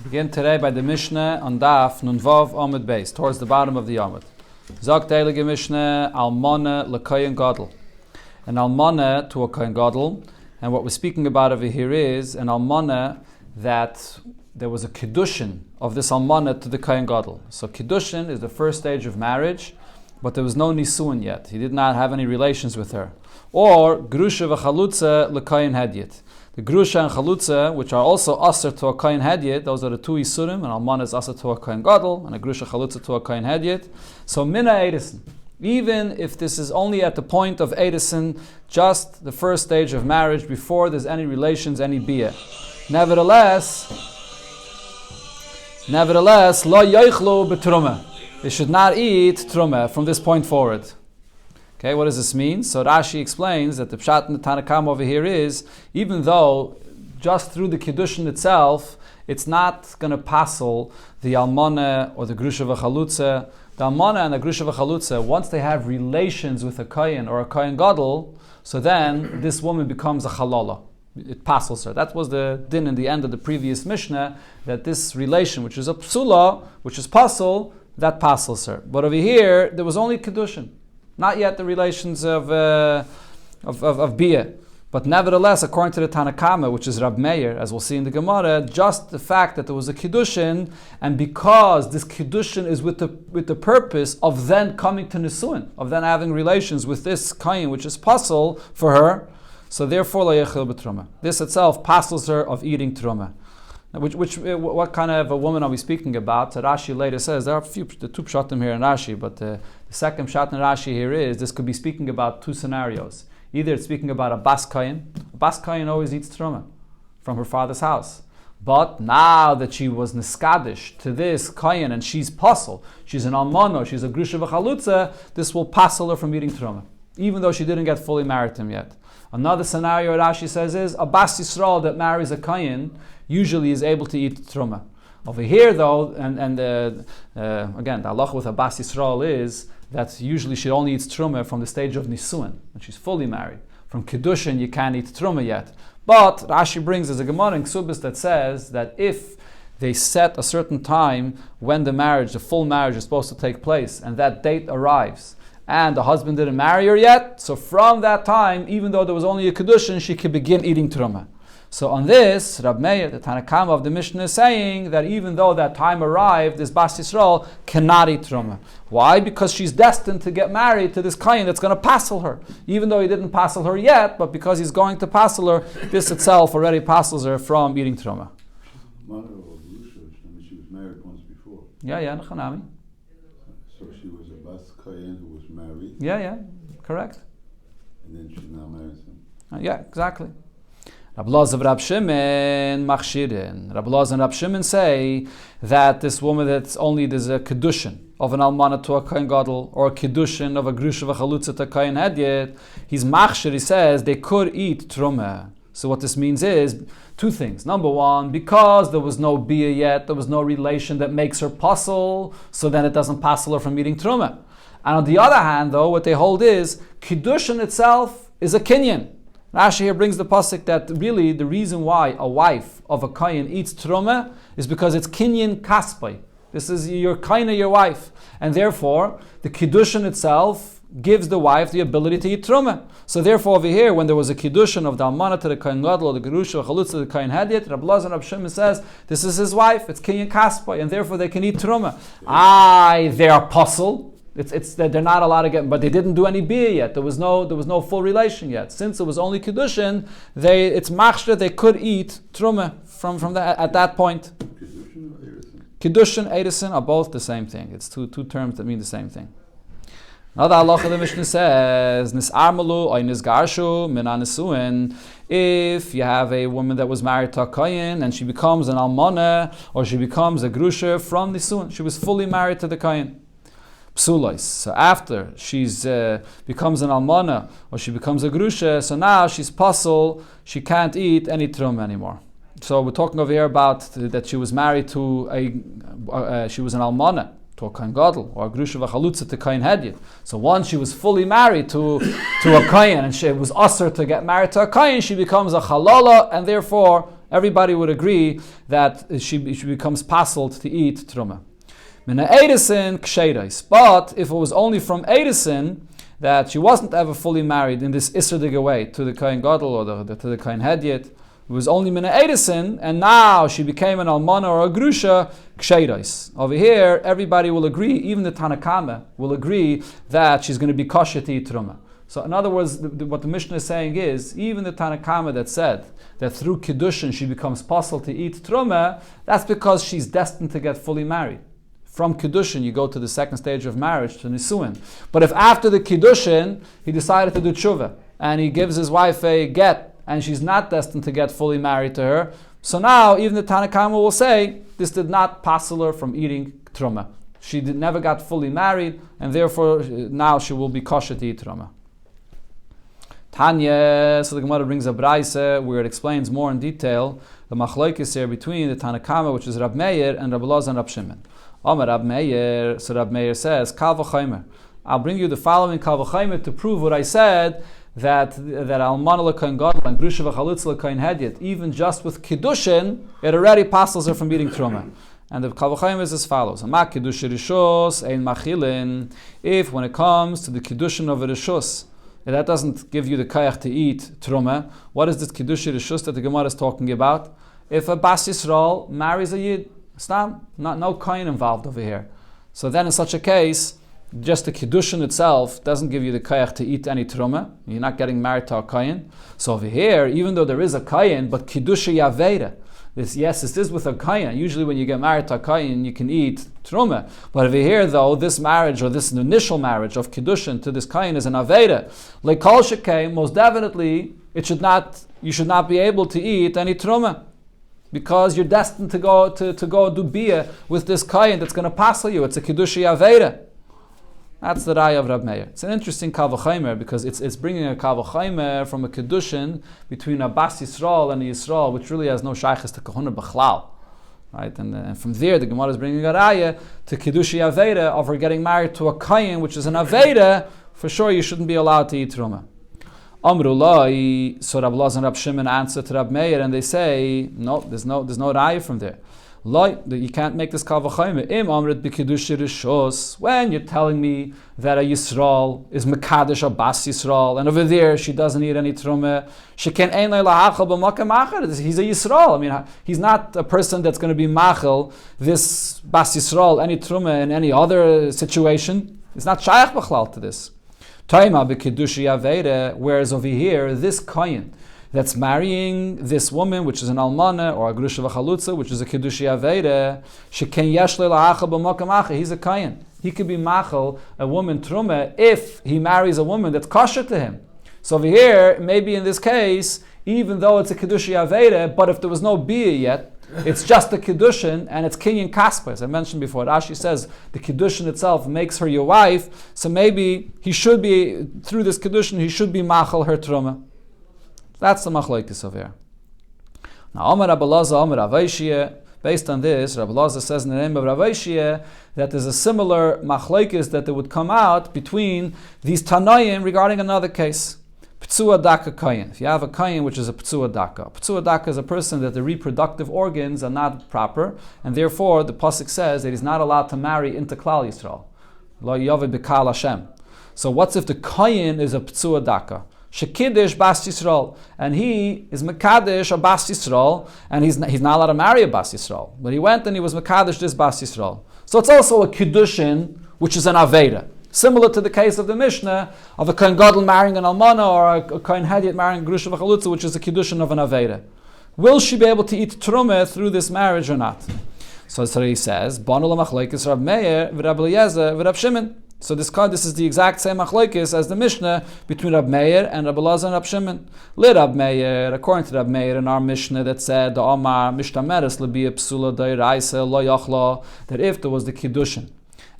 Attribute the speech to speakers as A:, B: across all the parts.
A: Begin today by the Mishnah on Daf Nun Vav Amud Beis, towards the bottom of the Amud. Zok Deilige Mishnah Almana L'Koyen Gadol. An Almana to a Koyen Gadol, and what we're speaking about over here is an Almana that there was a Kiddushin of this Almana to the Koyen Gadol. So Kiddushin is the first stage of marriage, but there was no Nisuin yet. He did not have any relations with her. Or Grusha V'Chalutza L'Koyen Hedyet. The Grusha and Chalutza, which are also Aser to a Kohen Hedyet, those are the two Isurim, and Almana is Aser to a Kohen Gadol, and a Grusha Chalutza to a Kohen Hedyet. So Mina Edison, even if this is only at the point of Edison, just the first stage of marriage, before there's any relations, any Bia. Nevertheless, Lo Yoichlu B'Trumah. They should not eat Trumah from this point forward. Okay, what does this mean? So Rashi explains that the Pshat in the Tanakam over here is, even though just through the Kiddushin itself, it's not going to passel the Almana or the Grusha V'Chalutza. The Almana and the Grusha V'Chalutza, once they have relations with a Kohen or a Kohen Gadol, so then this woman becomes a Chalala. It passels her. That was the din in the end of the previous Mishnah, that this relation, which is a Psula, which is passel, that passels her. But over here, there was only Kiddushin. Not yet the relations of Bia. But nevertheless, according to the Tanakama, which is Rab Meir, as we'll see in the Gemara, just the fact that there was a Kiddushin, and because this Kiddushin is with the purpose of then coming to Nisuin, of then having relations with this Kayin, which is pasul for her, so therefore, La Yechil B'Trumah. This itself passels her of eating Trumah. What kind of a woman are we speaking about? So Rashi later says, there are the two pshatim here in Rashi, but the second pshat in Rashi here is, this could be speaking about two scenarios. Either it's speaking about a bas kayin. A bas kayin always eats truma from her father's house. But now that she was niskadish to this kayin and she's pasul, she's an almano, she's a grusha v'chalutza, this will passel her from eating truma, even though she didn't get fully married to him yet. Another scenario Rashi says is, a bas Yisrael that marries a kayin usually is able to eat truma. Over here though, and again, the halacha with a bas Yisrael is that usually she only eats truma from the stage of nisuin, when she's fully married. From kiddushin you can't eat truma yet. But Rashi brings as a Gemara in Ksubis that says that if they set a certain time when the full marriage is supposed to take place, and that date arrives, and the husband didn't marry her yet, so from that time, even though there was only a kiddushin, she could begin eating truma. So on this, Rab Meir, the Tanakama of the Mishnah, is saying that even though that time arrived, this Bas Yisrael cannot eat Trumah. Why? Because she's destined to get married to this Kayin that's going to passel her. Even though he didn't passel her yet, but because he's going to passel her, this itself already passels her from eating Trumah.
B: Mother of Lusha, she was married once before.
A: Yeah, Nechanami.
B: So she was a Bas Kayin who was married.
A: Yeah, correct.
B: And then she's now married him.
A: Yeah, exactly. Rabbi Loz of Rab Shimon machshirin. Rabbi Loz and Rab Shimon say that this woman there's a kiddushin of an almana to a kohen gadol, or a kiddushin of a grusha v'chalutza to a kohen hedyet. He's machshir. He says they could eat trumah. So what this means is two things. Number one, because there was no bia yet, there was no relation that makes her pasul, so then it doesn't pasul her from eating trumah. And on the other hand, though, what they hold is kiddushin itself is a kinyan. Rashi here brings the pasuk that really the reason why a wife of a kohen eats truma is because it's kinyan kaspai. This is your kaina, your wife, and therefore the kiddushin itself gives the wife the ability to eat truma. So therefore over here, when there was a kiddushin of the almana to the kohen gadol, or the gerusha chalutza to the kohen hedyet, Rabbi Lazar and Rabbi Shimon says this is his wife. It's kinyan kaspai, and therefore they can eat truma. They are pasul. It's that they're not allowed to get, but they didn't do any bia yet. There was no full relation yet. Since it was only kiddushin, it's machshir. They could eat truma from that at that point. Kiddushin, edison are both the same thing. It's two terms that mean the same thing. Another halacha the Mishnah says nisarmalu or nisgarshu min anisuin. If you have a woman that was married to a kohen and she becomes an almana or she becomes a grusha from nisuin, she was fully married to the kohen. Psulois. So after she's becomes an almana or she becomes a grusha, so now she's pasul, she can't eat any trum anymore. So we're talking over here about that she was married to she was an almana to a kohen gadol or a grusha v'chalutza to kohen hedyet. So once she was fully married to a kohen and she was usher to get married to a kohen, she becomes a chalala, and therefore Everybody would agree that she becomes pasul to eat truma. Mina Edison ksheiros. But if it was only from Edison that she wasn't ever fully married in this Isserdige way to the Kohen Gadol or to the Kohen Hedyet, it was only Mina Edison, and now she became an almana or a grusha ksheiros. Over here, everybody will agree, even the Tanakama will agree that she's going to be kosher to eat truma. So in other words, what the Mishnah is saying is, even the Tanakama that said that through Kiddushin she becomes possible to eat truma, that's because she's destined to get fully married. From Kiddushin you go to the second stage of marriage, to Nisuin. But if after the Kiddushin he decided to do tshuva, and he gives his wife a get, and she's not destined to get fully married to her, so now even the Tanakama will say, this did not passel her from eating truma. She never got fully married, and therefore now she will be kosher to eat truma. Tanya, so the Gemara brings a braise where it explains more in detail the machlokes here between the Tanakama, which is Rab Meir, and Rab Elazar and Rab Shimon. Amar Rab Meir, so Rab Meir says, Kal v'chaymer. I'll bring you the following Kal v'chaymer to prove what I said, that Almana l'kohen gadol and Grusha v'chalitza l'kohen hedyet, even just with Kiddushin, it already passes her from eating truma. And the Kal v'chaymer is as follows: Ama Kiddush rishos ein machilin. If when it comes to the Kiddushin of a rishos, that doesn't give you the kayach to eat truma, what is this Kiddush rishos that the Gemara is talking about? If a Bas Yisrael marries a Yid, no kohen involved over here. So then in such a case, just the Kiddushin itself doesn't give you the kayach to eat any truma. You're not getting married to a kohen. So over here, even though there is a kohen, but Kiddush Yaveira, this is with a kohen. Usually when you get married to a kohen, you can eat truma. But over here though, this marriage, or this initial marriage of Kiddushin to this kohen is an Aveira. Like Kol Shekei, most definitely, you should not be able to eat any truma, because you're destined to go do bia with this kohen that's going to passel you. It's a Kiddush Yaveira. That's the Raya of Rab Meir. It's an interesting Kal v'chaymer because it's bringing a Kal v'chaymer from a Kiddushin between a Bas Yisrael and a Yisrael, which really has no shaykhis to Kahuna B'chlal. Right? And from there, the Gemara is bringing a Raya to Kiddush Yaveira of her getting married to a Kohen, which is an Aveira. For sure, you shouldn't be allowed to eat Truma. Amrullah, so Rab Elazar and Rab Shimon answer to Rab Meir, and they say, no, there's no Raya from there. You can't make this Kal v'chaymer. Im amrit b'kiddush rishos. When you're telling me that a Yisrael is mekadesh a Bas Yisrael, and over there she doesn't eat any truma, she can ein lahachal b'makom acher. He's a Yisrael. I mean, he's not a person that's going to be machal this Bas Yisrael any truma in any other situation. It's not shayach b'chlal to this. Taima b'kiddush yaveira. Whereas over here, this kohen that's marrying this woman, which is an almana, or a grusha v'chalutza, which is a kiddush yaveira, sheken yesh le'la'achal b'makom acher. He's a kohen. He could be machal a woman truma if he marries a woman that's kosher to him. So over here, maybe in this case, even though it's a kiddush yaveira, but if there was no bia yet, it's just a kiddushin and it's kinyan kaspa. As I mentioned before, Rashi says the kiddushin itself makes her your wife. So maybe he should be, through this kiddushin, he should be machal her truma. That's the machlokes over here. Now, Amar Rab Elazar, Amar Rav Aishia. Based on this, Rab Elazar says in the name of Rav Aishia that there's a similar machlokes that would come out between these Tanoim regarding another case. P'tzua daka kohen. If you have a kohen which is a p'tzua daka is a person that the reproductive organs are not proper, and therefore the pasuk says that he's not allowed to marry into Klal Yisrael. Lo yaveh b'kal Hashem. So what's if the kohen is a p'tzua daka? Shekidish Bas Yisrael, and he is Mekadesh a Bas Yisrael, and he's not allowed to marry a Bas Yisrael. But he went and he was Mekadesh this Bas Yisrael. So it's also a Kiddushin, which is an Aveira. Similar to the case of the Mishnah, of a Kohen Gadol marrying an Almana, or a Kohen Hedyet marrying a Grusha v'Chalutza, which is a Kiddushin of an Aveira. Will she be able to eat Trumah through this marriage or not? So he says, Banu l'machlokes Rab Meir v'Rab Eliezer v'Rab Shimon. So this is the exact same machlokes as the Mishnah between Rab Meir and Rab Elazar and Rab Shimon. Le Rab Meir, according to Rab Meir in our Mishnah that said the Omar Mishtameres lebi psula da'iraisa lo yachla, that if there was the Kiddushin,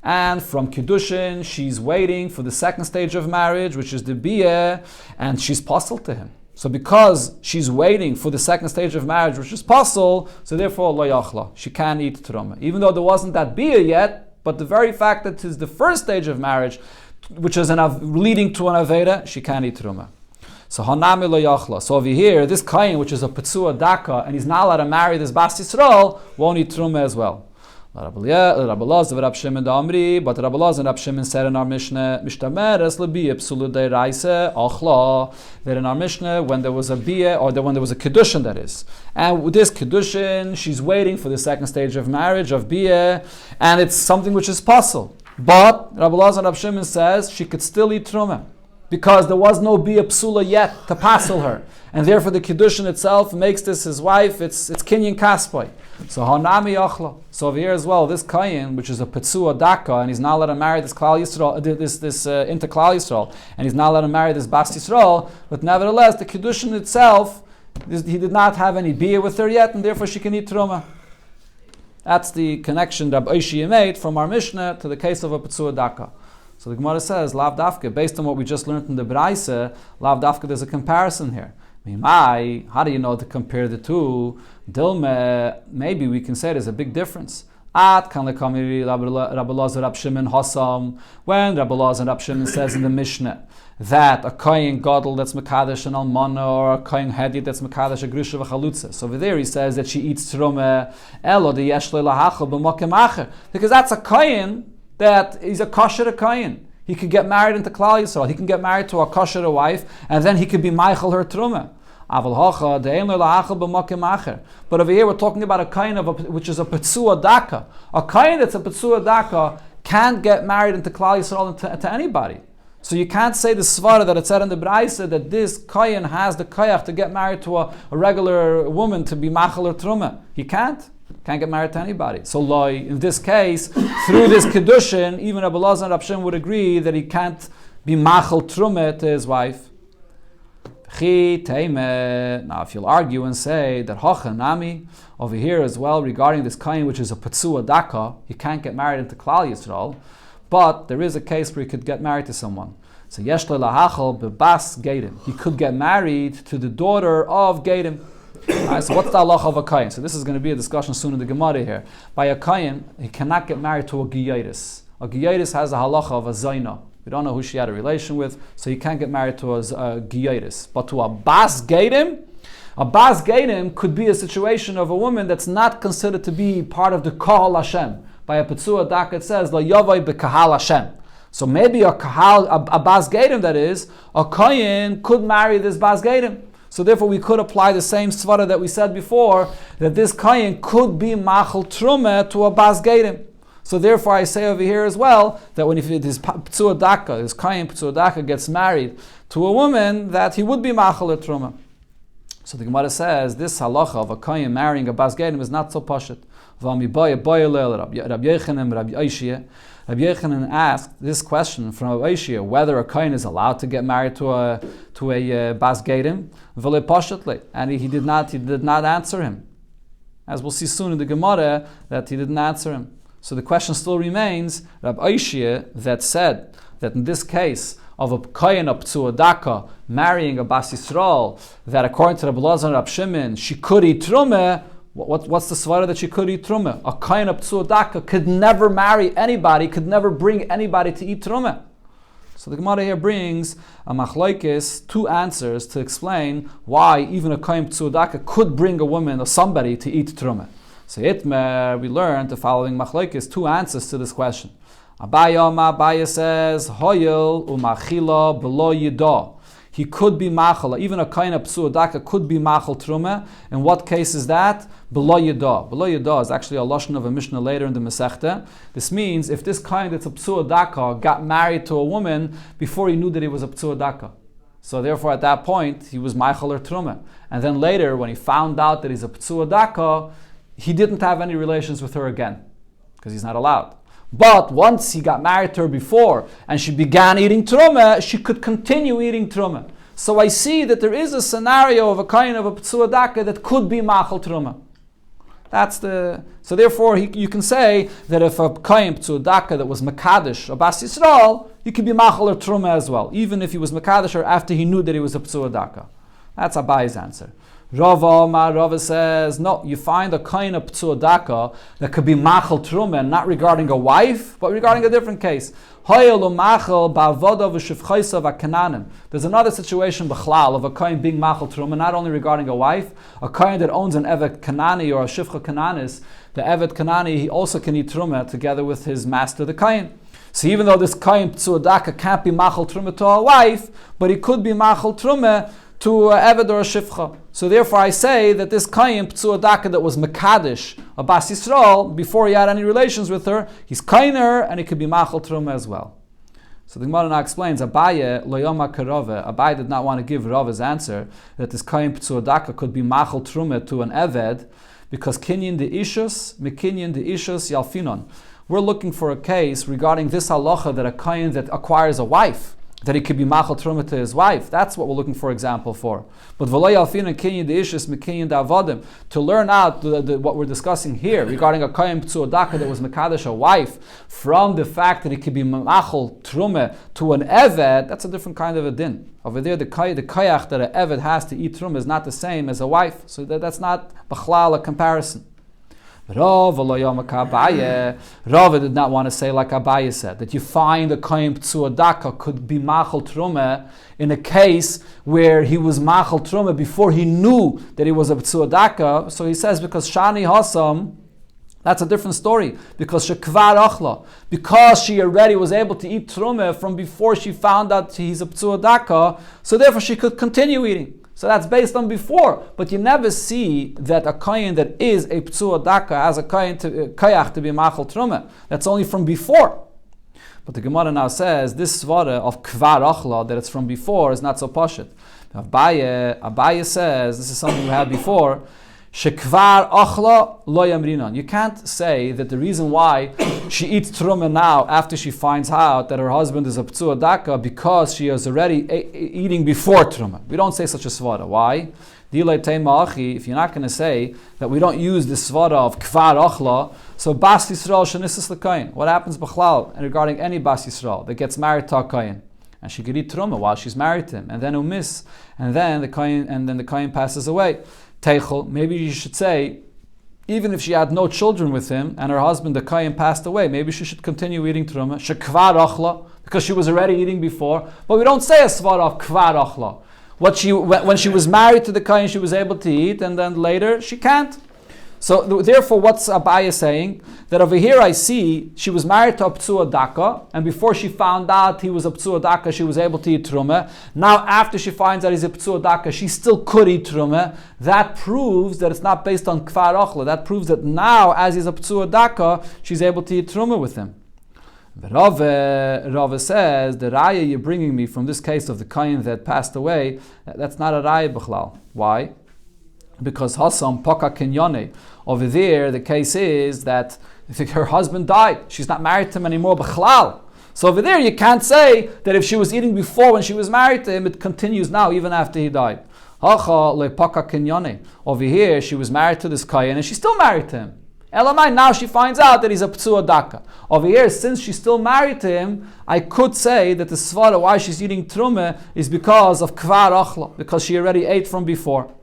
A: and from Kiddushin she's waiting for the second stage of marriage, which is the Biyah, and she's puzzled to him. So because she's waiting for the second stage of marriage, which is puzzled, so therefore lo yachla, she can't eat Truma. Even though there wasn't that Biyah yet, but the very fact that it is the first stage of marriage, which is leading to an Aveda, she can't eat Truma. So hanami lo yachla. So over here, this kain, which is a petzua daka, and he's not allowed to marry this bas Yisrael, won't eat truma as well. But Rabbi Elazar and Rab Shimon said in our Mishnah, Mishtameres lebiya psula deiraisa achla, that in our Mishnah, when there was a bia, or when there was a kedushin, that is, and with this kedushin, she's waiting for the second stage of marriage, of bia, and it's something which is possible. But Rabbi Elazar and Rab Shimon says she could still eat truma, because there was no bia psula yet to passel her, and therefore the kedushin itself makes this his wife. It's kinyan kaspai. So hanami achla. So over here as well, this kayin, which is a petzua daka, and he's not allowed to marry this klal Yisrael, this into klal Yisrael, and he's not allowed to marry this bas Yisrael. But nevertheless, the kedushin itself, he did not have any bia with her yet, and therefore she can eat truma. That's the connection that Rabbi Oishia made from our Mishnah to the case of a petzua daka. So the Gemara says, lav dafka, based on what we just learned in the Braise, lav dafka, there's a comparison here. How do you know to compare the two? Dilme, maybe we can say there's a big difference. At kan lekamiri Rabbi Elazar Rab Shimon Hassam, when Rabbi Elazar Rab Shimon says in the Mishnah that a kohen gadol that's mekadesh an almana, or a kohen hedi that's mekadesh a grusha v'chalutza. So over there he says that she eats truma elo de yesh lo lahachal b'makom acher, because that's a kohen that is a kosher kohen. He could get married into Klal Yisrael. He can get married to a kosher wife, and then he could be meichel her truma. But over here we're talking about a kind of which is a petzua daka. A kind that's a petzua daka can't get married into Klal Yisrael to anybody. So you can't say the svara that it said in the Braise that this kohen has the koyach to get married to a regular woman to be machal or truma. He can't get married to anybody. So in this case, through this kedushin, even Rabbi Elazar and Rab Shimon would agree that he can't be machal truma to his wife. Now, if you'll argue and say that Hachanami over here as well regarding this kain, which is a petzua daka, he can't get married into Klal Yisrael, but there is a case where he could get married to someone. So yesh lo lahachal bebas Gedim. He could get married to the daughter of Gedim. Right, so what's the halacha of a kain? So this is going to be a discussion soon in the Gemara here. By a kain, he cannot get married to a giyaris. A giyaris has a halacha of a zaina. We don't know who she had a relation with, so he can't get married to a giyaris. But to a bas Gedim could be a situation of a woman that's not considered to be part of the kahal Hashem. By a petzua daka it says la yavai bekahal Hashem. So maybe a bas Gedim, that is, a kohen could marry this bas Gedim. So therefore we could apply the same svara that we said before, that this kohen could be machal truma to a bas Gedim. So therefore I say over here as well, that when if his petzua daka, his kohen petzua daka gets married to a woman, that he would be machal or truma. So the Gemara says, this halacha of a kohen marrying a bas Gedim is not so pashut. Rabbi Yochanan asked this question from Rabbi Oishia, whether a kohen is allowed to get married to a bas Gedim, and he did not answer him. As we'll see soon in the Gemara, that he didn't answer him. So the question still remains, Rabbi Oishia that said that in this case of a kohen of petzua daka marrying a bas Yisrael, that according to Rabbi Elazar and Rab Shimon she could eat truma. What's the svara that she could eat truma? A kohen of petzua daka could never marry anybody, could never bring anybody to eat truma. So the Gemara here brings a machlokes, two answers to explain why even a kohen petzua daka could bring a woman or somebody to eat truma. So Itmer, we learned the following machlokes, two answers to this question. Abaya says, Hoyel umachila below yida. He could be machal, even a kohen of petzua daka could be machal truma. In what case is that? Below yida. Below yida is actually a lashon of a Mishnah later in the Masechta. This means if this kohen that's a petzua daka got married to a woman before he knew that he was a petzua daka. So therefore at that point he was machal or truma. And then later when he found out that he's a petzua daka, he didn't have any relations with her again, because he's not allowed. But once he got married to her before, and she began eating truma, she could continue eating truma. So I see that there is a scenario of a kohen of a petzua daka that could be machal truma. So therefore you can say that if a kohen petzua daka that was mekadesh, a bas Yisrael, he could be machal or truma as well, even if he was mekadesh or after he knew that he was a petzua daka. That's Abayi's answer. Rava says, no, you find a kind of p'tzua daka that could be machal truma, not regarding a wife, but regarding a different case. There's another situation b'chlal of a kohen being machal truma, not only regarding a wife, a kohen that owns an evet kanani or a shivcha kananis, the evet kanani, he also can eat truma together with his master, the kohen. So even though this kohen p'tzua daka can't be machal truma to a wife, but he could be machal truma to Eved or a Shifcha. So therefore I say that this Kayin P'tzua Daka that was Mekadesh, a Bas Yisrael, before he had any relations with her, he's Kainer and he could be Machal Truma as well. So the Gemara now explains, Abaye Loyoma Karove, Abaye did not want to give Rava's answer, that this Kayin P'tzua Daka could be Machal Truma to an Eved, because Kinyin de Ishus, Mekinyin de Ishus Yalfinon. We're looking for a case regarding this halacha that a Kayin that acquires a wife, that he could be machal truma to his wife. That's what we're looking for example for. But v'lo yalfin and kinyin deishis mekinyin da'avadim, to learn out what we're discussing here regarding a kohen p'tzua daka that was mekadesh a wife from the fact that he could be machal truma to an eved, that's a different kind of a din. Over there, the kayach that an eved has to eat truma is not the same as a wife. So that's not b'chlal a comparison. Rava did not want to say like Abaye said, that you find a kohen p'tzua daka could be machal truma in a case where he was machal truma before he knew that he was a p'tzua daka. So he says because shani hasam, that's a different story. Because shekvar achla, because she already was able to eat truma from before she found out he's a p'tzua daka, so therefore she could continue eating. So that's based on before, but you never see that a kohen that is a p'tzua daka has a kayach to be machal truma. That's only from before. But the Gemara now says this svara of kvar achla, that it's from before, is not so pashut. Abaye says, this is something we had before, shekvar achla lo yamrinan. You can't say that the reason why she eats truma now after she finds out that her husband is a p'tzua daka because she is already eating before truma. We don't say such a svara. Why? If you're not going to say that we don't use this svara of kvar achla, so Bas Yisrael shenisas l'kayin. What happens b'chlal regarding any Bas Yisrael that gets married to a kayin? And she could eat truma while she's married to him, and then umis, and then the kayin passes away. Teichel, maybe you should say, even if she had no children with him and her husband, the Kayin, passed away, maybe she should continue eating truma, shekvar achla, because she was already eating before. But we don't say a svara of kvar achla. When she was married to the Kayin, she was able to eat, and then later she can't. So therefore, what's Abaye saying? That over here I see she was married to a p'tzua daka, and before she found out he was a p'tzua daka, she was able to eat truma. Now after she finds out he's a p'tzua daka, she still could eat truma. That proves that it's not based on kvar achla. That proves that now, as he's a p'tzua daka, she's able to eat truma with him. Rava says, the raya you're bringing me from this case of the kohen that passed away, that's not a raya b'chlal. Why? Because Hassam Paka Kenyane, over there the case is that her husband died. She's not married to him anymore, b'chlal. So over there you can't say that if she was eating before when she was married to him, it continues now even after he died. Hacha le Paka Kenyane. Over here she was married to this kohen and she's still married to him. Elamai, now she finds out that he's a p'tzua daka. Over here, since she's still married to him, I could say that the svara why she's eating truma is because of kvar achla, because she already ate from before.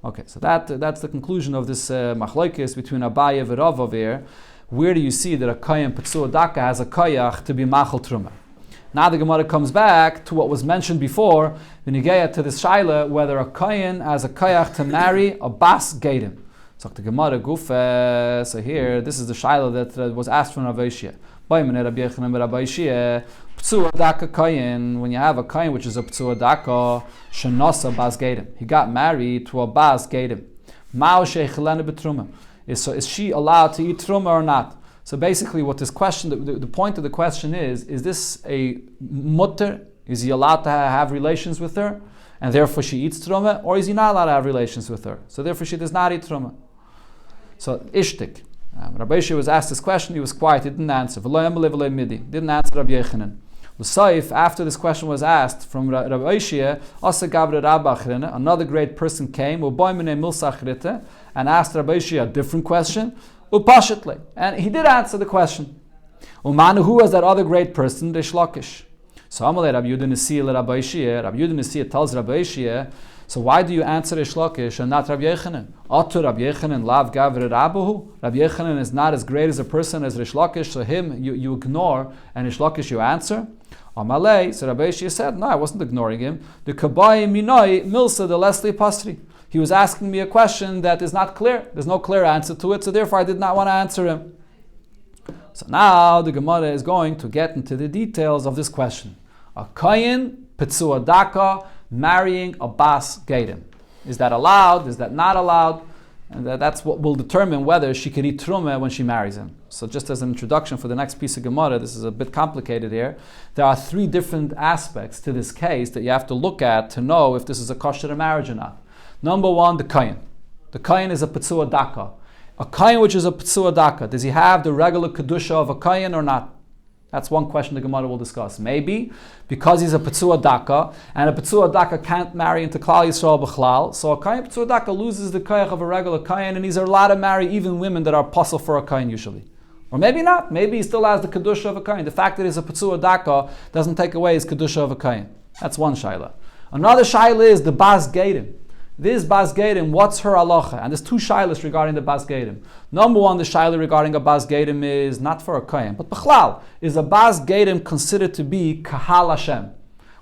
A: Okay, so that's the conclusion of this machlokes between Abaye and Rav over here. Where do you see that a kohen p'tzua daka has a koyach to be machal truma? Now the Gemara comes back to what was mentioned before, the nigeya to this shaila, whether a kohen has a koyach to marry a bas gedim. So the Gemara gufa. So here, this is the shaila that was asked from Rav Oshia. When you have a kohen which is a p'tzua daka, shenasa bas gedim, he got married to a bas gedim. Is she allowed to eat truma or not? So basically, what this question, the point of the question is this a mutter? Is he allowed to have relations with her, and therefore she eats truma, or is he not allowed to have relations with her? So therefore, she does not eat truma. So ishtik. Rabbi Yeshua was asked this question, he was quiet, he didn't answer. Didn't answer Rabbi Yechanan. L'saif, after this question was asked from Rabbi Yeshua, another great person came, and asked Rabbi Yeshua a different question, and he did answer the question. Who was that other great person? Rish Lakish. So Amalei Rabbi Yehuda Nesiya Rabbi Yeshua tells Rabbi Yeshua, So why do you answer Reish Lakish and not Rabbi Yochanan? Atu Rabbi Yochanan lav gavre Rabahu. Rabbi Yochanan is not as great as a person as Reish Lakish, so him you ignore, and Reish Lakish you answer. Amalei, so Rabbi Yishia said, no, I wasn't ignoring him. The Kabai Minoi Milsa the Leslie Pasri. He was asking me a question that is not clear. There's no clear answer to it, so therefore I did not want to answer him. So now the Gemara is going to get into the details of this question. A Kayin Petsua Daka marrying a Bas Geidim. Is that allowed? Is that not allowed? And that's what will determine whether she can eat Trumah when she marries him. So just as an introduction for the next piece of Gemara, this is a bit complicated here. There are three different aspects to this case that you have to look at to know if this is a kosher marriage or not. Number one, the Kayin. The Kayin is a Petsua Daka. A Kayin which is a Petsua Daka, does he have the regular Kedusha of a Kayin or not? That's one question the Gemara will discuss. Maybe because he's a Petsua Daka, and a Petsua Daka can't marry into Klal Yisrael B'chlal, so a Kayin Petsua Daka loses the Kayach of a regular Kayin, and he's allowed to marry even women that are apostle for a Kayin usually. Or maybe not. Maybe he still has the Kedusha of a Kayin. The fact that he's a Petsua Daka doesn't take away his Kedusha of a Kayin. That's one Shaila. Another Shaila is the Bas Geidim. This Bas Geidim, what's her halacha? And there's two shaylas regarding the Bas Geidim. Number one, the shayla regarding a Bas Geidim is not for a Kayin, but B'chlal. Is a Bas Geidim considered to be Kahal Hashem?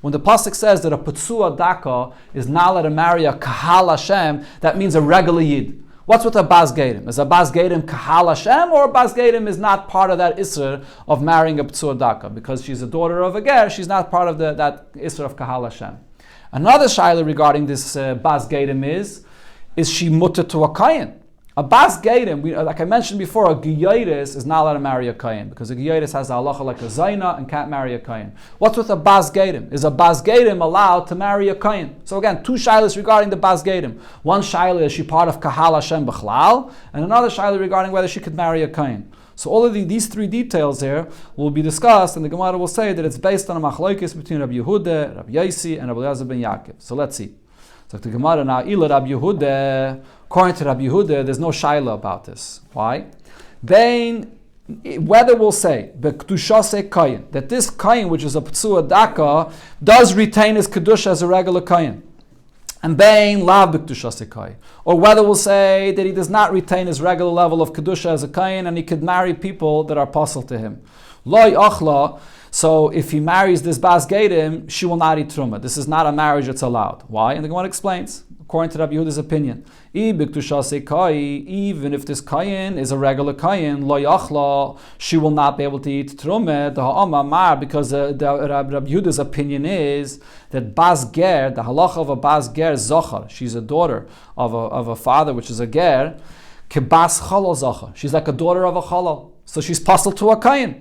A: When the pasuk says that a Petsua Daka is not allowed to marry a Kahal Hashem, that means a regular Yid. What's with a Bas Geidim? Is a Bas Geidim Kahal Hashem, or a Bas Geidim is not part of that Isser of marrying a Petsua Daka? Because she's a daughter of a Ger, she's not part of that Isser of Kahal Hashem. Another shaila regarding this Bas Geidim is she mutter to a Kayin? A Bas Geidim, like I mentioned before, a Giyaris is not allowed to marry a Kayin because a Giyaris has a halacha like a Zaina and can't marry a Kayin. What's with a Bas Geidim? Is a Bas Geidim allowed to marry a Kayin? So again, two shailas regarding the Bas Geidim. One shaila is she part of Kahal Hashem B'chlal, and another shaila regarding whether she could marry a Kayin. So all of these three details here will be discussed, and the Gemara will say that it's based on a machlokes between Rabbi Yehuda, Rabbi Yosi, and Rabbi Eliezer ben Yaakov. So let's see. So the Gemara now, Ila Rabbi Yehuda, according to Rabbi Yehuda, there's no shaila about this. Why? Whether we'll say that this kayin, which is a Petsua Daka, does retain his kedusha as a regular kayin. And Bain lav b'kedusha sekai. Or whether we'll say that he does not retain his regular level of kedusha as a kain, and he could marry people that are apostle to him. Loi achla. So if he marries this Bas Geidim, she will not eat truma. This is not a marriage that's allowed. Why? And the Gemara explains, according to Rabbi Yehuda's opinion, even if this kayin is a regular kayin, lo yachla, she will not be able to eat truma. The ha'amar, because Rabbi Yehuda's opinion is that Bas Ger, the halacha of a Bas Ger zochar, she's a daughter of a father which is a ger, kebas chalal zochar. She's like a daughter of a chalal, so she's passel to a kayin.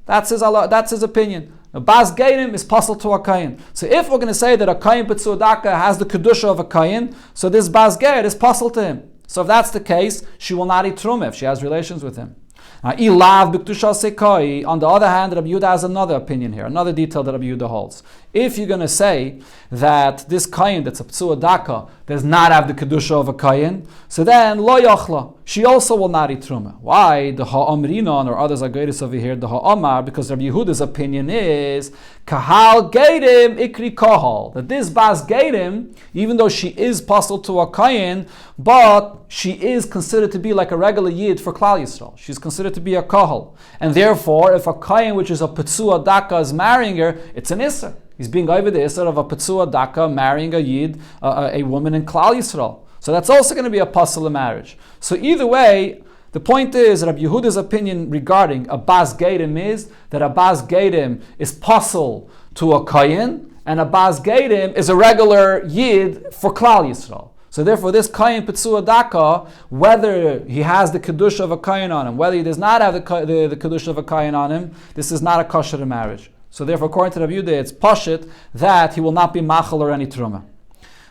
A: That's his opinion. A Bas Geidim is passel to a Kayin. So if we're going to say that a Kayin Petsua Daka has the Kedusha of a Kayin, so this Bas Geir is passel to him. So if that's the case, she will not eat Trumah if she has relations with him. On the other hand, Rabbi Yehuda has another opinion here, another detail that Rabbi Yehuda holds. If you're going to say that this Kayin that's a Petsua Daka does not have the Kedusha of a Kayin, so then Lo Yachla, she also will not eat Trumah. Why? The Ha'amrinon, or others are greatest over here, the Ha'amar, because Rabbi Yehuda's opinion is Kahal Geidim Ikri Kahal, that this Bas Geidim, even though she is passel to a Kayin, but she is considered to be like a regular Yid for Klal Yisrael. She's considered to be a Kahal. And therefore, if a Kayin, which is a Petsua Daka, is marrying her, it's an Isser. He's being over the Isser of a Petsua Daka marrying a Yid, a woman in Klal Yisrael. So that's also going to be a passel marriage. So either way, the point is, Rabbi Yehuda's opinion regarding a Bas Geidim is that a Bas Geidim is passel to a Kayin, and a Bas Geidim is a regular Yid for Klal Yisrael. So therefore, this Kayin Petsua Daka, whether he has the Kedusha of a Kayin on him, whether he does not have the Kedusha of a Kayin on him, this is not a kosher marriage. So therefore, according to Rabbi Yehuda, it's pashit that he will not be machal or any truma.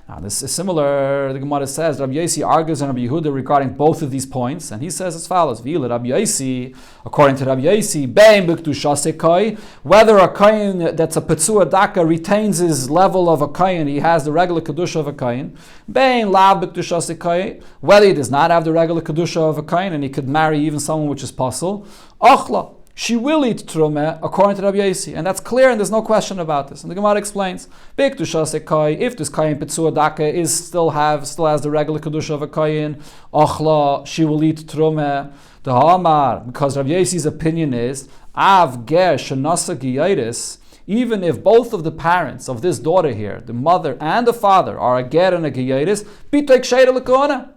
A: Now, this is similar. The Gemara says Rabbi Yosi argues on Rabbi Yehuda regarding both of these points, and he says as follows: V'ila Rabbi Yosi, according to Rabbi Yosi, bein b'kedusha sekai, whether a kain that's a Petsua Daka retains his level of a kain, he has the regular kedusha of a kain. Bein lav b'kedusha sekai, whether he does not have the regular kedusha of a kain, and he could marry even someone which is possible. Achla. she will eat truma according to Rabbi Yossi, and that's clear, and there's no question about this. And the Gemara explains, if this kayin pitzua daka still has the regular kedusha of a kayin, achla, she will eat truma. The Hamar, because Rabbi Yossi's opinion is av ger shenasa giyaitis. Even if both of the parents of this daughter here, the mother and the father, are a ger and a giyaitis, bitoik sheira lekona.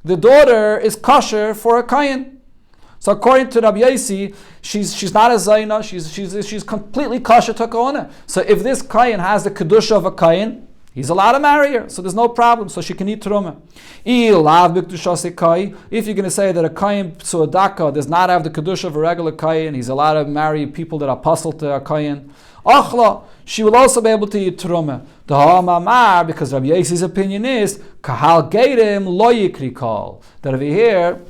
A: The daughter is kosher for a kayin. So according to Rabbi Yossi, she's not a zayna, she's completely kosher to kahuna. So if this kayin has the kedusha of a kayin, he's allowed to marry her, so there's no problem, so she can eat truma. If you're going to say that a kayin psuadaka does not have the kedusha of a regular kayin, he's allowed to marry people that are puzzle to a kayin. Achla, she will also be able to eat truma. The ha'amamar, because Rabbi Yossi's opinion is kahal geirim lo yikri kal. That over here,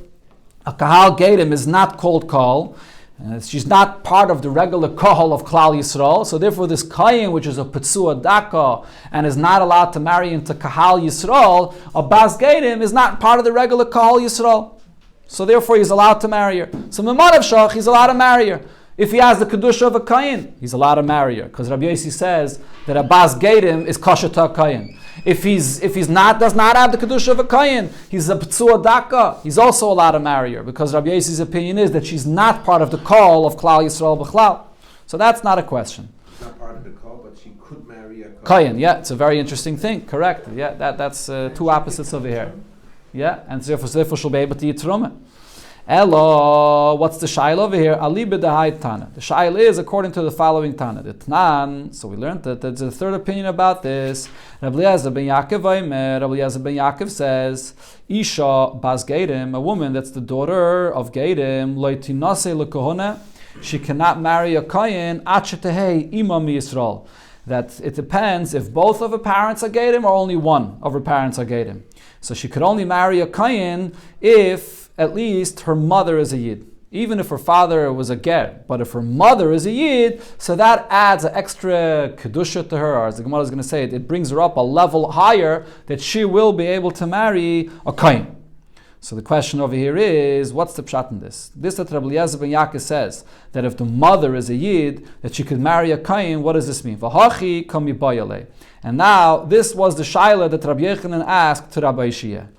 A: a kahal geirim is not called kal. She's not part of the regular kahal of Klal Yisrael, so therefore this kayin, which is a petzua daka and is not allowed to marry into kahal Yisrael, a bas geirim is not part of the regular kahal Yisrael. So therefore he's allowed to marry her. So Memadav Shach, he's allowed to marry her. If he has the kedusha of a kayin, he's allowed to marry her, because Rabbi Yossi says that a bas geirim is kosher to a kayin. If he's does not have the kedusha of a kayin, he's a p'tzua daka, he's also allowed to marry her, because Rabbi Yossi's opinion is that she's not part of the call of Klal Yisrael b'chlal. So that's not a question.
C: She's not part of the call, but she could marry a
A: kayin. Yeah, it's a very interesting thing. Correct. Yeah, that's two opposites over here. Yeah, and therefore she'll be able to eat truma. Elo, what's the shail over here? Ali b'dahai Tana. The shail is according to the following Tana. The Tanan, so we learned that there's a third opinion about this. Rabbi Eliezer ben Yaakov says, Isha bas Geirim, a woman that's the daughter of Geirim, lo tinase lekohona, she cannot marry a kayin, achetehei imam Yisrael. That it depends if both of her parents are Geirim or only one of her parents are Geirim. So she could only marry a kayin if at least her mother is a Yid. Even if her father was a Ger, but if her mother is a Yid, so that adds an extra kedusha to her, or as the Gemara is going to say, it brings her up a level higher that she will be able to marry a kain. So the question over here is, what's the pshat in this? This that Rabbi Eliezer ben Yaakov says, that if the mother is a Yid, that she could marry a kain, what does this mean? V'hachi kami bayale. And now, this was the shaila that Rabbi Yechanan asked to Rabbi Yishia.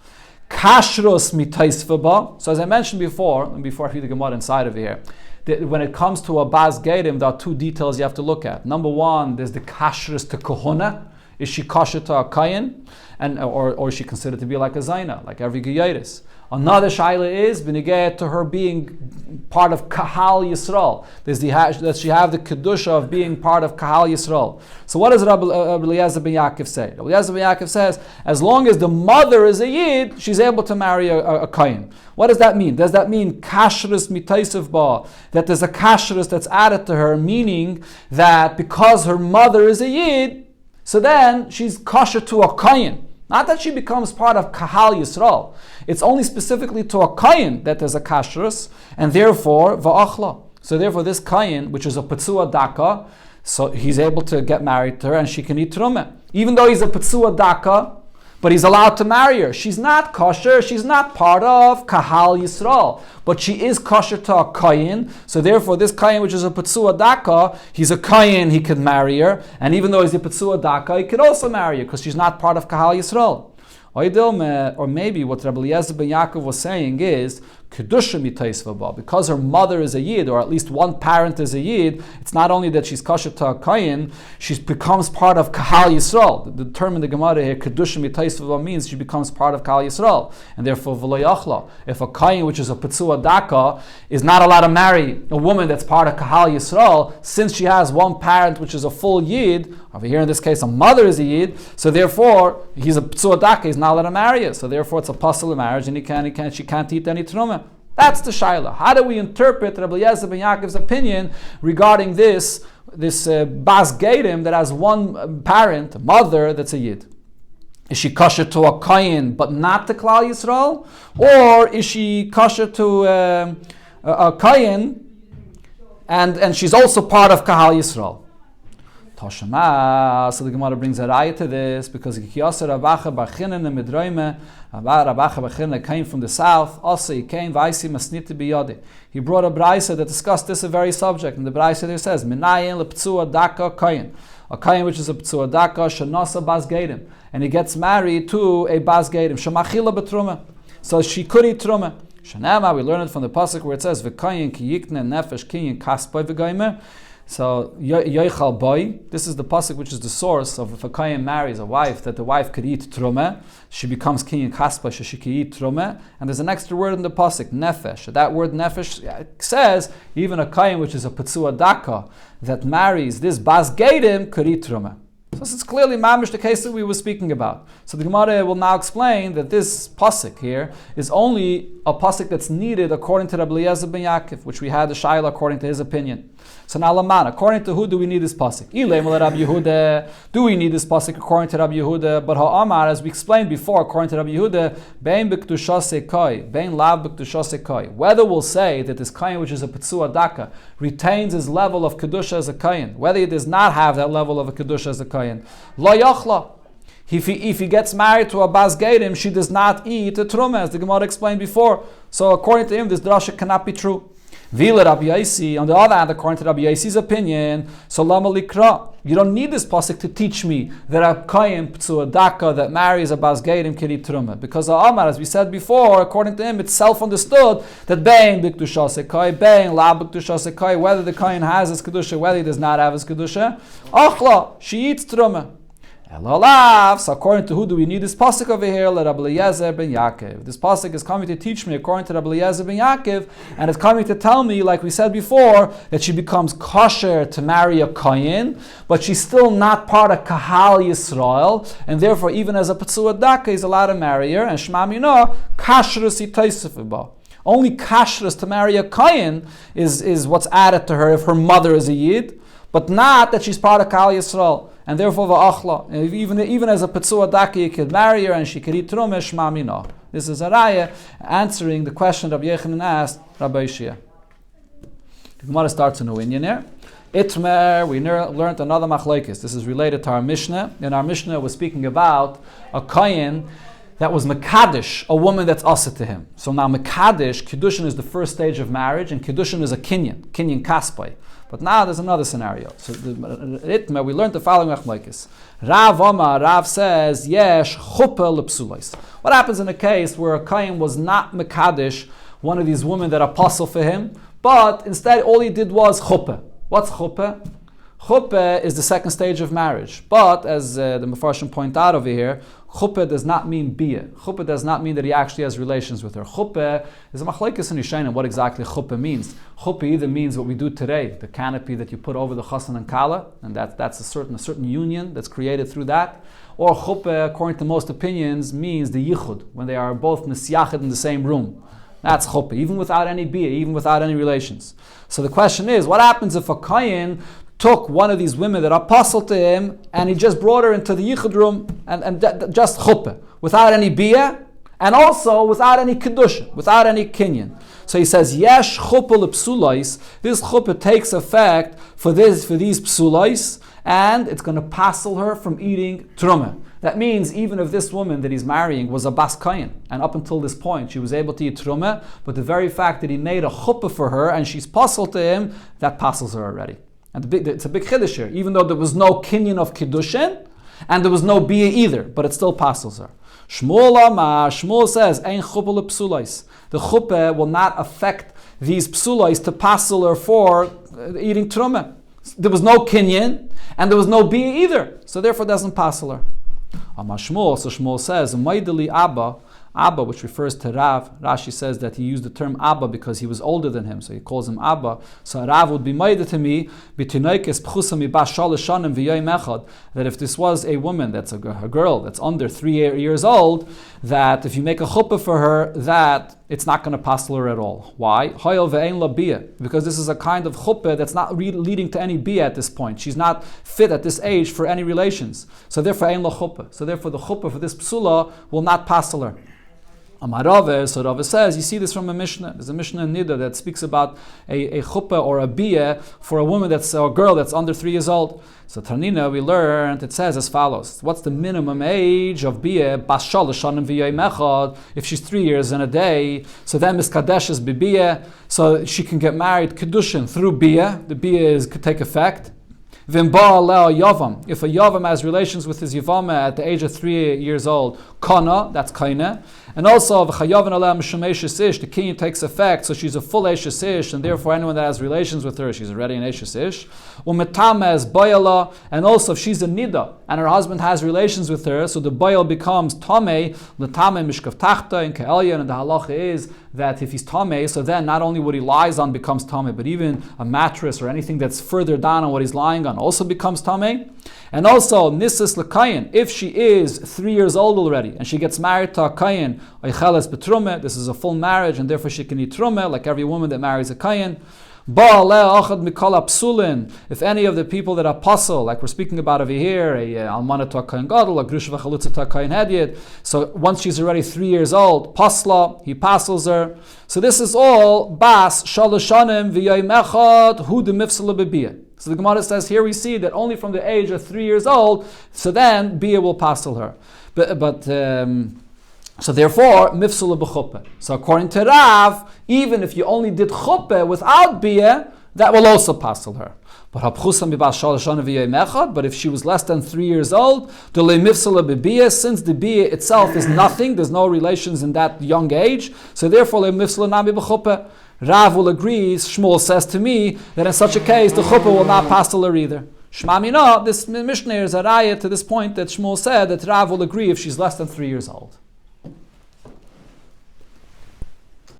A: Kashrus mitaisvaba. So as I mentioned before I read the Gemara inside of here, that when it comes to a bas geirim, there are two details you have to look at. Number one, there's the kashrus to kohuna. Is she kosher to a kayin, or is she considered to be like a zayna, like every geyaitis? Another shaila is benigeh to her being part of kahal Yisrael. Does she have the kedusha of being part of kahal Yisrael? So what does Rabbi Eliezer ben Yaakov say? Rabbi Eliezer ben Yaakov says, as long as the mother is a Yid, she's able to marry a kayin. What does that mean? Does that mean kashrus mitaisav ba? That there's a kashrus that's added to her, meaning that because her mother is a Yid, so then she's kosher to a kayin. Not that she becomes part of kahal Yisrael. It's only specifically to a kayin that there's a kashrus, and therefore va'achla. So therefore this kayin, which is a petzua daka, so he's able to get married to her and she can eat trumah. Even though he's a petzua daka, but he's allowed to marry her. She's not kosher, she's not part of kahal Yisrael, but she is kosher to a kayin. So therefore this kayin, which is a petzua daka, he's a kayin, he could marry her, and even though he's a petzua daka, he could also marry her because she's not part of kahal Yisrael. Or maybe what Rabbi Eliezer ben Yaakov was saying is kedusha mitaisvaba, because her mother is a Yid, or at least one parent is a Yid. It's not only that she's kosher to a kayin, she becomes part of kahal Yisrael. The term in the Gemara here, kedusha mitaisvaba, means she becomes part of kahal Yisrael, and therefore v'lo yachla. If a kayin, which is a petzua daka, is not allowed to marry a woman that's part of kahal Yisrael, since she has one parent which is a full Yid, over here in this case a mother is a Yid, so therefore he's a petzua daka, he's not allowed to marry her. So therefore it's a possible marriage, and she can't eat any truma. That's the shaila. How do we interpret Rabbi Eliezer ben Yaakov's opinion regarding this bas geirim that has one parent, a mother, that's a Yid? Is she kosher to a kayin but not to Klal Yisrael, or is she kosher to a kayin and she's also part of Kahal Yisrael? Toshama. So the Gemara brings a raya to this because Kiyasa Rabacha Bachinen and Midraime, Rabacha Bachinen came from the south. Also, he came Vaisi Masniti Biyadi. He brought a brisa that discussed this very subject, and the brisa there says, Minayin leptsua daka kayin. A kayin which is a ptsua daka shanasa bas gedim, and he gets married to a bas gedim shemachila betruma. So she could eat truma. Shanama, we learn it from the pasuk where it says v'kayin ki yikne nefesh kinyin kaspai v'gaimer. So yoichal boy. This is the pasuk which is the source of if a kayin marries a wife that the wife could eat truma, she becomes kinyin kaspai, so she could eat truma. And there's an extra word in the pasuk nefesh. That word nefesh says even a kayin which is a ptsua daka that marries this bas gedim could eat truma. So this is clearly mamish the case that we were speaking about. So the Gemara will now explain that this pasuk here is only a pasuk that's needed according to Rabbi Eliezer ben Yaakov, which we had the shaila according to his opinion. So now Laman, according to who do we need this pasuk? Do we need this pasuk according to Rabbi Yehuda? But ha'amar, as we explained before, according to Rabbi Yehuda, bein b'kdusha sekoi, bein lav b'kdusha sekoi. Whether we'll say that this kain, which is a ptsua daka, retains his level of kedusha as a kain, whether he does not have that level of a kedusha as a kain, lo yachla. If he gets married to a bas gedim, she does not eat a truma, as the Gemara explained before. So according to him, this drasha cannot be true. Vila Rabbi Yaisi, on the other hand, according to Rabbi Yaisi's opinion, so lama likra, you don't need this pasuk to teach me that a kayin ptsua daka that marries a bas gedim can eat truma, because Amar, as we said before, according to him, it's self-understood that bein b'kedusha sekai, bein la b'kedusha sekai, whether the kayin has his kedusha, whether he does not have his kedusha, achla, she eats truma. So according to who do we need this pasuk over here? Let Rabbi Eliezer ben Yaakov. This pasuk is coming to teach me according to Rabbi Eliezer ben Yaakov, and it's coming to tell me, like we said before, that she becomes kosher to marry a kayin, but she's still not part of Kahal Yisrael, and therefore even as a ptsua daka, he's allowed to marry her, and Shema Mina, kashrus yitaisif. Only kashrus to marry a kayin is what's added to her if her mother is a yid, but not that she's part of Kahal Yisrael. And therefore, va'achla, even as a petsua daki, you could marry her and she could eat truma, shema mina. This is a raya answering the question Rabbi Yechanan asked Rabbi Shia. The Gemara starts a new inyan here. Itmer, we learned another machlekes. This is related to our Mishnah. In our Mishnah, we're speaking about a kayin that was mekadesh, a woman that's asa to him. So now mekadesh, kiddushin is the first stage of marriage, and kiddushin is a kinyan kaspai. But now there's another scenario. So we learned the following machlokes. Rav says, yesh chuppah lepsulais. What happens in a case where a kayin was not mekadesh, one of these women that are apostle for him, but instead all he did was chuppah. What's chuppah? Chuppah is the second stage of marriage. But as the Mefarshim point out over here, chuppah does not mean bia. Chuppah does not mean that he actually has relations with her. Chuppah is a machlekes in Yishayim what exactly chuppah means. Chuppah either means what we do today, the canopy that you put over the chassan and kala, and that's a certain union that's created through that. Or chuppah, according to most opinions, means the yichud, when they are both nisyachid in the same room. That's chuppah, even without any bia, even without any relations. So the question is, what happens if a kayin took one of these women that are apostle to him and he just brought her into the yichud room and just chuppah, without any bia, and also without any kedusha, without any kinyan. So he says, yesh chuppah lepsulais, this chuppah takes effect for these psulais, and it's going to passel her from eating truma. That means even if this woman that he's marrying was a bas kayin, and up until this point she was able to eat truma, but the very fact that he made a chuppah for her and she's passel to him, that passels her already. And it's a big chiddush here, even though there was no kinyan of kiddushin, and there was no bia either, but it still passels her. Shmuel says, ein chuppah lepsulais. The chuppah will not affect these psulais to passel her for eating truma. There was no kinyan, and there was no bia either, so therefore it doesn't passel her. So Shmuel says, Maidali Abba, which refers to Rav. Rashi says that he used the term Abba because he was older than him, so he calls him Abba. So Rav would be Maida to me, that if this was a woman, that's a girl that's under 3 years old, that if you make a chuppah for her, that it's not going to passel her at all. Why? Because this is a kind of chuppah that's not leading to any bia at this point. She's not fit at this age for any relations. So therefore, ein la chuppah. So therefore, the chuppah for this psula will not passel her. Amarave, so Rava says, you see this from a Mishnah. There's a Mishnah in Nida that speaks about a chuppah or a biyah for a woman or a girl that's under 3 years old. So Tanina, we learned, it says as follows. What's the minimum age of biyah? Bas shalosh shanim v'yom echad. If she's 3 years and a day, so then miskadesh is bibiyah. So she can get married kedushin through biyah. The biyah could take effect. If a Yavam has relations with his Yevama at the age of 3 years old, Kana, that's Kaina. And also, the kinyan takes effect, so she's a full Eshes Ish, and therefore anyone that has relations with her, she's already an Eshes Ish. Umetama is Bayala, and also if she's a Nida, and her husband has relations with her, so the Bayal becomes Tameh, L'tameh Mishkav Tachta, in Ke'elyon, and the halacha is that if he's Tameh, so then not only what he lies on becomes Tameh, but even a mattress or anything that's further down on what he's lying on also becomes Tameh. And also, Nisas L'kayin, if she is 3 years old already, and she gets married to a Kayin, Oicheles Betrume, this is a full marriage, and therefore she can eat Trume, like every woman that marries a Kayin. If any of the people that are apostle, like we're speaking about over here, a almana to a kain gadol, a grusha v'chalutza to a kain hedyet, so once she's already 3 years old, pasla, he passels her. So this is all bas shaloshanim v'yayim echad hu de mifsala bebiyah. So the Gemara says here we see that only from the age of 3 years old, so then biyah will passel her. So therefore, mifsula b'chuppah. So according to Rav, even if you only did chuppah without biyah, that will also passel her. But if she was less than 3 years old, since the biyah itself is nothing, there's no relations in that young age, so therefore Rav will agree, Shmuel says to me, that in such a case the chuppah will not passel her either. Shmamina, this Mishnah is a raya to this point that Shmuel said that Rav will agree if she's less than 3 years old.